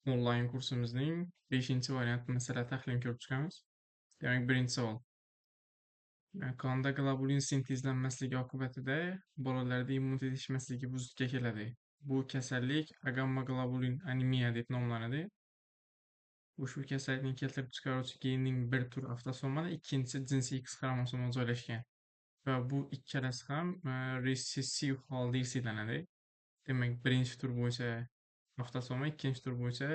Onlayn kursimizning 5-variantini sira tahlilini ko'rib chiqamiz. Demak, birinchi savol. Qonda globulin sintezlanmasligi oqibatida bolalarda immunitet yetishmasligi vujudga keladi. Bu kasallik agamma-globulin anemiya deb nomlanadi. Ushbu kasallikni keltirib chiqaruvchi genning bir tur avtosomada, ikkinchisi jinsiy X xromosomada joylashgan va bu ikkalasi ham resessiv holda hisoblanadi. Demak, birinchi tur bo'yicha avtosoma, ikkinchi tur bo'yicha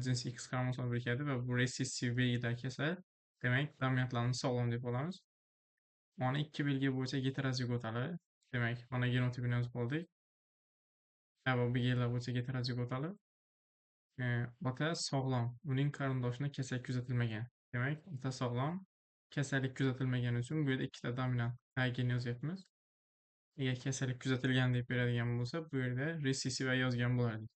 jinsiy X xromosoma birikadi va bu resessiv belgilar kasal. Demak, dominantlarni sog'lom deb olamiz. Ona ikki belgi bo'yicha heterozigotali. Demak, ona genotipini yozib oldik. Va bu belgilar bo'yicha heterozigotali. Ota sog'lom, uning qarindoshida kasal kuzatilmagan. Demak, ota sog'lom, kasallik kuzatilmagani uchun bu yerda ikkita dominant A geni yozyapmiz. Agar kasallik kuzatilgan deb beradigan bo'lsa, bu yerda resessiv yozgan bo'lardik.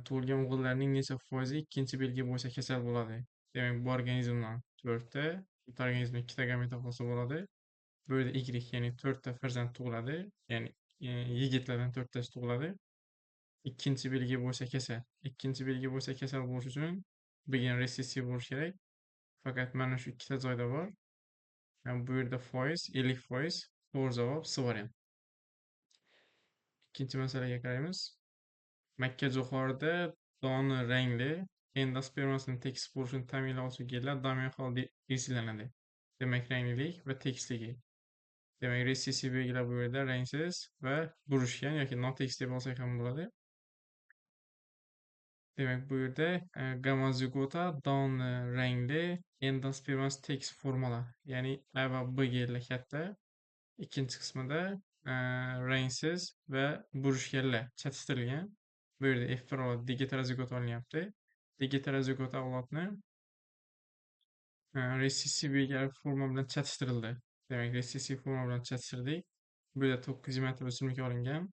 Tug'ilgan o'g'illarning necha foizi ikkinchi belgi bo'yicha kasal bo'ladi? Demak, bu organizmdan 4ta, bu organizmda 2ta gameta hosil bo'ladi. Bu yerda Y, ya'ni 4ta farzand tug'iladi. Ya'ni yigitlardan 4tasi tug'iladi. Ikkinchi belgi bo'lsa kasal. Ikkinchi belgi bo'lsa kasal bo'lish uchun bir gen resessiv bo'lish kerak. Faqat mana shu ikkita joyda bor. Bu yerda foiz 50%. To'g'ri javob C variant. Ikkinchi masalaga qaraymiz. Makkajo'xorida doni rangli endospermasning tekis bo'lishini ta'minlovchi genlar dominant holda e'silanadi. Demak, ranglilik va tekisligi. Demak, resessiv belgilar bu yerda rangsiz va burishgan yoki notekis deb olsak ham bo'ladi. Demak, bu yerda gamozigota doni rangli endospermas tekis formalar, ya'ni A va B genlar katta. Ikkinchi qismida rangsiz va burishganlar chatishtirilgan. Bu yerda F1 avlod digitalizigot olinyapti. Digitalizigot avlodni resessiv belgilar forma bilan chatishtirildi. Demak, resessiv forma bilan chatishtirdik. Bu yerda 9 metr o'simlik olingan.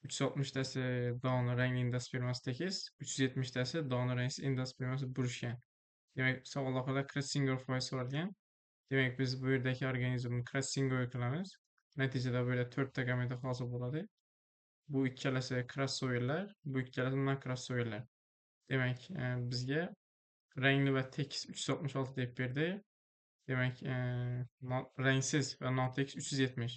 360tasi doni rangli endospermasi tekis, 370tasi doni rangsiz endospermasi burishgan. Demak, savol oxirida Kressinger foiz so'ralgan. Demak, biz bu yerdagi organizmni Kressinger qilamiz. Natijada bu yerda 4ta gameta hosil bo'ladi. Bu ikkalasi krossoverlar, bu ikkalasi non-krossoverlar. Demak, bizga rangli va tekis 366 deb berdi. Demak, rangsiz va notekis 370.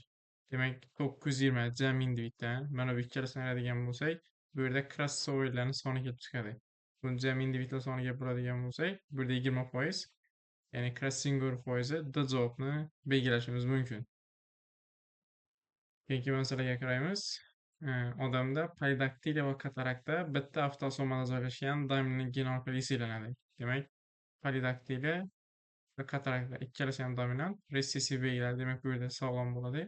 Demak, 920 jam individdan mana bu ikkalasini ayiradigan bo'lsak, bu yerda crossoverlarning soni kelib chiqadi. Buni jam individlar soniga bo'ladigan bo'lsak, bu yerda 20%, ya'ni crossover foizi D javobni belgilashimiz mumkin. Keyingi masalaga qaraymiz. Odamda polidaktilia va katarakta bitta avtosomada joylashgan dominant gen orqali hisoblanadi. Demak, polidaktilia va katarakta ikkalasi ham dominant, resessiv belgilar, demak bu yerda sog'lom bo'ladi.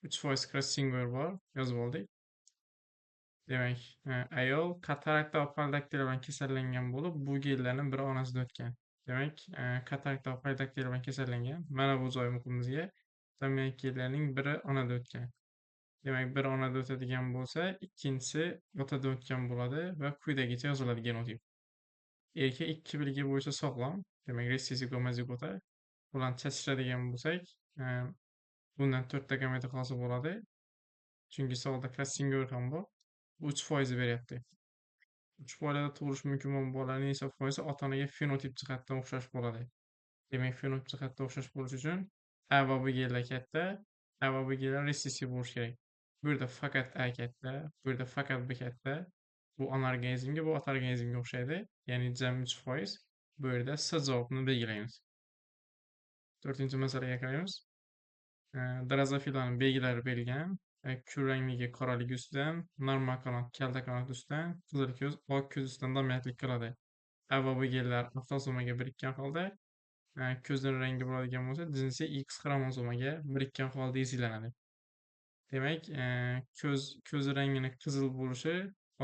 3% crossover bor, yozib oldik. Demak, ayol katarakta va polidaktilia bilan kasallangan bo'lib, bu genlarni biri onasida o'tgan. Demak, katarakta va polidaktilia bilan kasallangan. Mana bu joy muhim bizga. Dominant genlarning biri onada o'tgan. Demak, biri onada o'tadigan bo'lsa, ikkinchisi otada o'tgan bo'ladi va quyidagicha yoziladi genotip. Erkak ikki belgi bo'yicha sog'lom, demak resessiv gomozigota. Bularni chatishtiradigan bo'lsak, bundan 4ta gameta hosil bo'ladi. Chunki savolda Kressinger ham bor. Bu 3% beryapti. 3% tug'ilishi mumkin bo'lgan bolalarning esa foizi ota-onaga fenotip jihatdan o'xshash bo'ladi. Demak, fenotip jihatdan o'xshash bo'lish uchun A va B genlar katta, A va B genlar resessiv bo'lishi kerak. Bu yerda faqat A katta, bu yerda faqat B katta. Bu ona organizmga, bu ota organizmga o'xshaydi. Ya'ni jam 3%. Bu yerda C javobini belgilaymiz. 4-masalaga qaraymiz. Drozofilaning belgilari berilgan. Kul rangligi qoraligi ustidan, normal qanot, kalta qanot ustidan, qizil ko'z, oq ko'z ustidan dominantlik qiladi. A va B genlar avtosomaga birikkan holda, ko'zning rangi bo'ladigan bo'lsa, jinsiy X xromosomaga birikkan holda ezilanadi. Demak, ko'z rangini qizil bo'lishi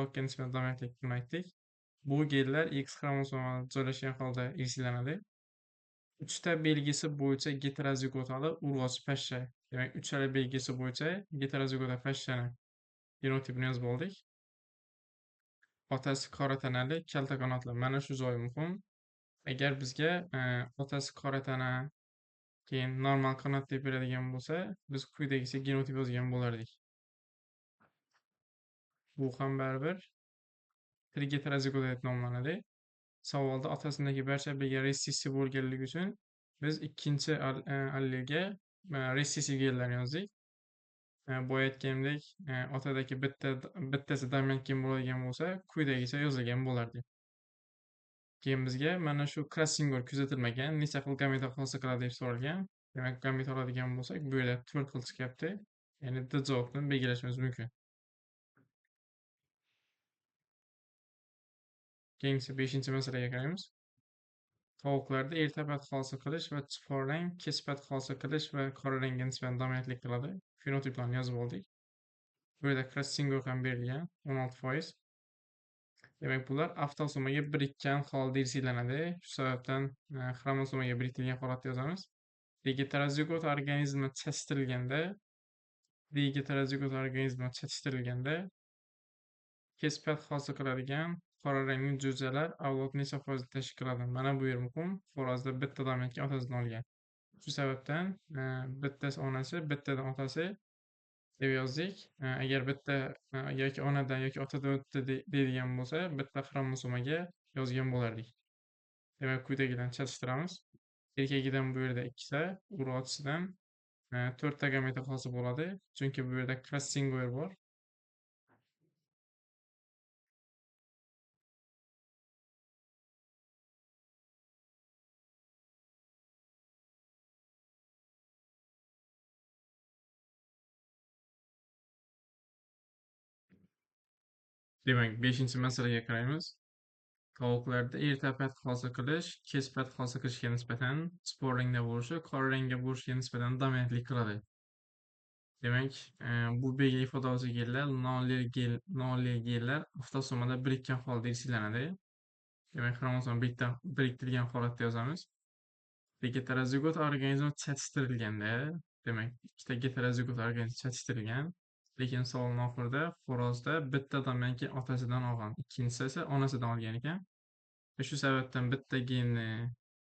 oqga nisbatan dominantlik demakdir. Bu genlar X xromosomada joylashgan holda ezilanadi. 3ta belgisi bo'yicha heterozigotali urg'ochi pashsha. Demak, 3 belgisi bo'yicha heterozigota pashshani genotipini yozib oldik. Otasi qora tanali, kalta qanotli. Mana shu joy muhim. Agar bizga otasi qora tana, keyin normal qanot deb beradigan bo'lsa, biz quyidagicha genotip yozgan bo'lardik. Bu ham baribir trigonometrik deb nomlanadi. Savolda otasindagi barcha belgilar ressissiv bo'lganligi uchun biz ikkinchi allelga ressissiv genlarni yozdik. Boya aytganimdek, otadagi bittasi dominant gen bo'ladigan bo'lsa, quyidagicha yozilgan bo'lardi. Keyin bizga mana shu crossing kuzatilmagan necha xil gameta hosil qiladi deb so'ralgan. Demak, gameta oladigan bo'lsak, bu yerda 4 xil chiqyapti. Ya'ni D javobini belgilashimiz mumkin. Keyingi 5-masalaga qaraymiz. Tovuqlarda erta pat hosil qilish va chipor rang kech pat hosil qilish va qora rangga nisbatan dominantlik qiladi. Fenotiplarni yozib oldik. Bu yerda crossing ham berilgan 16%. Demak, bular avtosomaga birikkan holda hisoblanadi. Shu sababdan xromosomaga biriktirilgan holatda yozamiz. Vegetarazigot organizmi chetishtirilganda kespat hosil qiladigan qora rangli jo'jalar avlod necha foizni tashkil qiladi? Mana bu yer muhim. Xo'rozda bitta dominantga otasidan olgan. Shu sababdan bittasi onasi, bittadan otasi deb yozdik. Agar bitta yoki onadan yoki otadan o'tdi deydigan bo'lsa, bitta xromosomaga yozgan bo'lardik. Demak, quyidagilarni chatishtiramiz. Erkagidan bu yerda ikkita, urug'chisidan 4 ta gameta hosil bo'ladi. Chunki bu yerda crossing bor. Demak, 5-masalaga qaraymiz. Tovuqlarda erta pat hosil qilish, kech pat hosil qilishga nisbatan chipor rangda bo'lishi, qora rangga bo'lishiga nisbatan dominantlik qiladi. Demak, bu belgi ifodalovchi genlar nonli genlar avtosomada birikkan holda hisoblanadi. Demak, xromosom biriktirilgan holatda yozamiz. Heterozigot organizm chatishtirilganda, demak, ikkita heterozigot organizm chatishtirilgan, lekin savolning oxirida xo'rozda bitta dominant gen otasidan olgan, ikkinchisi esa onasidan olgan ekan. Shu sababdan bitta genni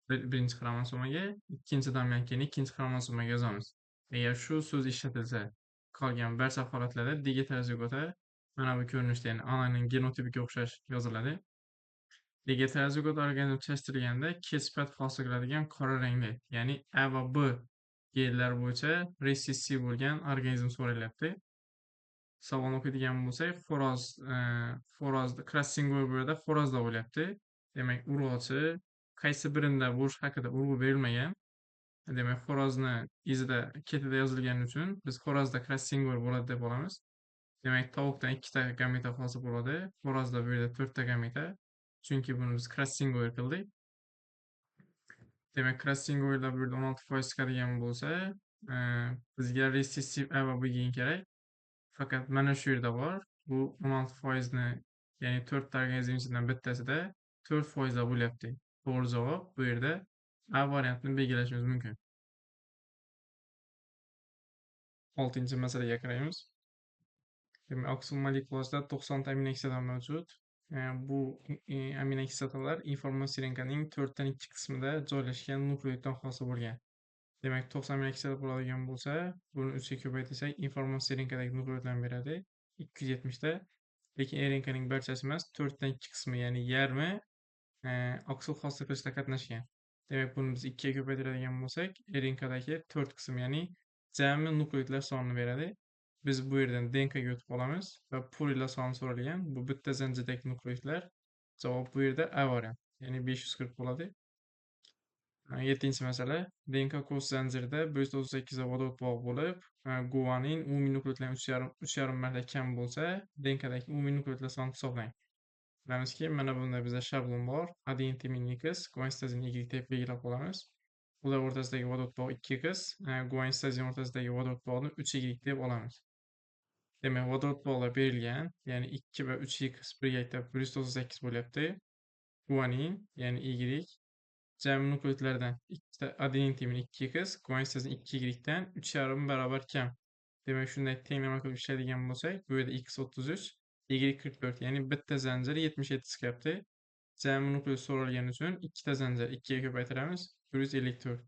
birinchi xromosomaga, ikkinchi dominant genni ikkinchi xromosomaga yozamiz. Agar shu so'z ishlatilsa, qolgan barcha holatlarda degeterozigota mana bu ko'rinishda, ya'ni onaning genotipiga o'xshash yoziladi. Degeterozigot organizm chatishtirilganda kech-pat hosil qiladigan qora rangli, ya'ni A va B genlar bo'yicha ressissiv bo'lgan organizm so'ralyapti. Savolni o'qiydigan bo'lsak, xo'rozda crossing bu yerda xo'rozda bo'lyapti. Demak, urug'chi qaysi birida bo'lish haqida urg'u berilmagan. Demak, xo'rozni izida ketida yozilgani uchun biz xo'rozda crossing bo'ladi deb olamiz. Demak, tovuqdan ikkita gameta hosil bo'ladi. Xo'rozda bu yerda 4 ta gameta. Chunki buni biz crossing qildik. Demak, crossing bu yerda 16% chiqadigan bo'lsa, bizga ressissiv A va B gen kerak. Fakat mana shu yerda bor. Bu 16%ni, ya'ni 4 ta organizm ichidan bittasida 4% da bo'lyapti. To'g'ri javob bu yerda A variantini belgilashimiz mumkin. 6-masalaga qaraymiz. Demak, oksil molekulasida 90 ta aminokislotalar mavjud. Bu aminokislotalar informosirenkaning 4 dan 2 qismida joylashgan nukleotdan hosil bo'lgan. Demak, 90 aminokislotalar bo'ladigan bo'lsa, buni 3 ga ko'paytirsak, informosirenkadagi nukleotlarni beradi 270 ta. Lekin RNKning barchasi emas, 4 dan 2 qismi, ya'ni yarmi oksil hosil qilishda qatnashgan. Demak, buni biz 2 ga ko'paytiradigan bo'lsak, RNKdagi 4 qism, ya'ni jami nukleotlar sonini beradi. Biz bu yerdan DNKga o'tib olamiz va polilar soni so'ralgan. Bu bitta zanjirdagi nukleotlar. Javob bu yerda A variant, ya'ni 540 bo'ladi. 7-masala. DNK ko'z zanjirida 138 ta vodorod bog' bo'lib, guanin umumiy nukleotlardan 3,5 marta kam bo'lsa, DNKdagi umumiy nukleotlar sonini hisoblang. Bilamizki, mana bunda bizda shablon bor. Adenin timin X, guanin citozin Y deb belgilab olamiz. Ular o'rtasidagi vodorod bog' 2X, guanin citozin o'rtasidagi vodorod bog'ni 3Y deb olamiz. Demak, vodorod bog'lar berilgan, ya'ni 2 va 3X birga aytab 138 bo'lyapti. Guanin, ya'ni Y, jami nukleotlardan ikkita adenin timin 2X, guanin citozin 2Y dan 3,5 barobar kam. Demak, shunday tenglama qilib ishlaydigan bo'lsak, bu yerda X 33, Y 44, ya'ni bitta zanjir 77 chiqyapti. Jami nukleot so'ralgani uchun ikkita zanjir 2 ga ko'paytiramiz, 154.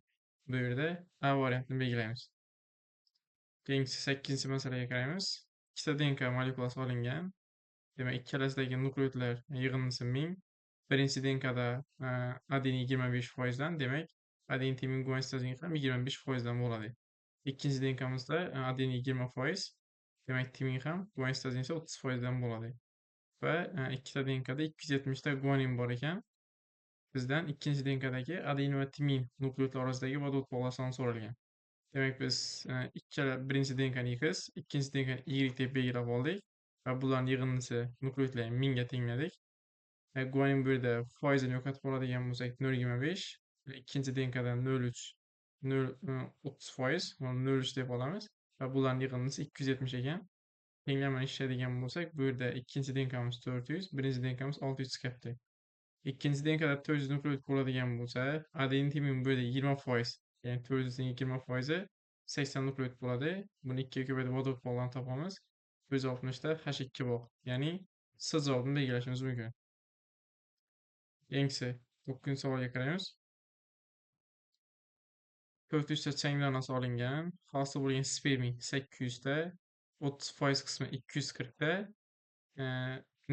Bu yerda A variantini belgilaymiz. Keyingi 8-masalaga qaraymiz. Ikkita DNK molekulasi olingan. Demek ikkalasidagi nukleotlar yig'indisi 1000. Birinchi DNKda adenin 25%dan, demek adenin timin guanisitazin ham 25%dan bo'ladi. Ikkinchi DNKmizda adenin 20%, demak timin ham guanisitazin esa 30%dan bo'ladi. Va ikkita DNKda 270 ta guanin bor ekan. Bizdan ikkinchi DNKdagi adenin va timin nukleotlar orasidagi vodorod bog'lashini so'ralgan. Demek biz birinchi DNKni X, ikkinchi DNKni Y deb belgilab oldik va bularning yig'indisi nukleotlarni 1000 ga tengladik. Guanin bu yerda foizini yo'qotib oladigan bo'lsak 0,25, ikkinchi DNKdan 0,3, 30%, 0,3 deb olamiz va bularning yig'indisi 270 ekan. Tenglamani ishlaydigan bo'lsak, bu yerda ikkinchi DNKmiz 400, birinchi DNKmiz 600 chiqyapti. İkinci denkada 400 nukleot bo'ladigan bo'lsa, adenin timin bu yerda 20%, ya'ni 400 ning 20%i 80 nukleot bo'ladi. Buni 2 ga ko'paytirib vodorod bog'larini topamiz. 160 ta H2 bog', ya'ni C javobini belgilashimiz mumkin. Yangi 9-chi savolga qaraymiz. 400 ta chang donasi olingan, hosil bo'lgan sperming 800 ta, 30% qismi 240 ta,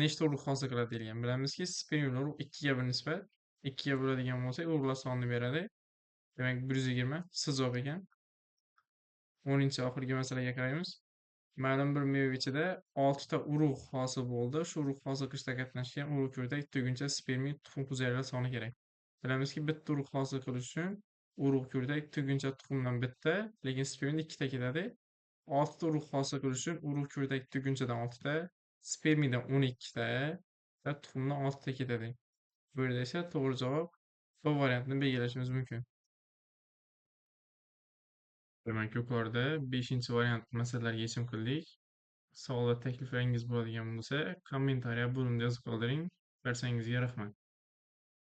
nechta urug' hosil qiladi deyilgan. Bilamizki, spermiyumlar urug' 2 ga 1 nisbat. 2 ga bo'ladigan bo'lsak, urug'lar sonini beradi. Demak, 120 C javob ekan. 10-chi oxirgi masalaga qaraymiz. Ma'lum bir meva ichida 6 ta urug' hosil bo'ldi. Shu urug' hosil qilishda qatnashgan urug' ko'rdak tuguncha spermiy tuxum hujayralar soni kerak. Bilamizki, bitta urug' hosil qilish uchun urug' ko'rdak tuguncha tuxumdan bitta, lekin spermiyda ikkita ketadi. 6 ta urug' hosil qilish uchun urug' ko'rdak tugunchadan 6 ta, spermiydan 12 ta va tuxumdan 6 ta ketadi. Bu yerda esa to'g'ri javob B variantini belgilashimiz mumkin. Demak, yuqorida 5-chi variant masalalarga yechim qildik. Savol va takliflaringiz bo'ladigan bo'lsa, kommentariya bo'limida yozib qoldiring. Bersangizga rahmat.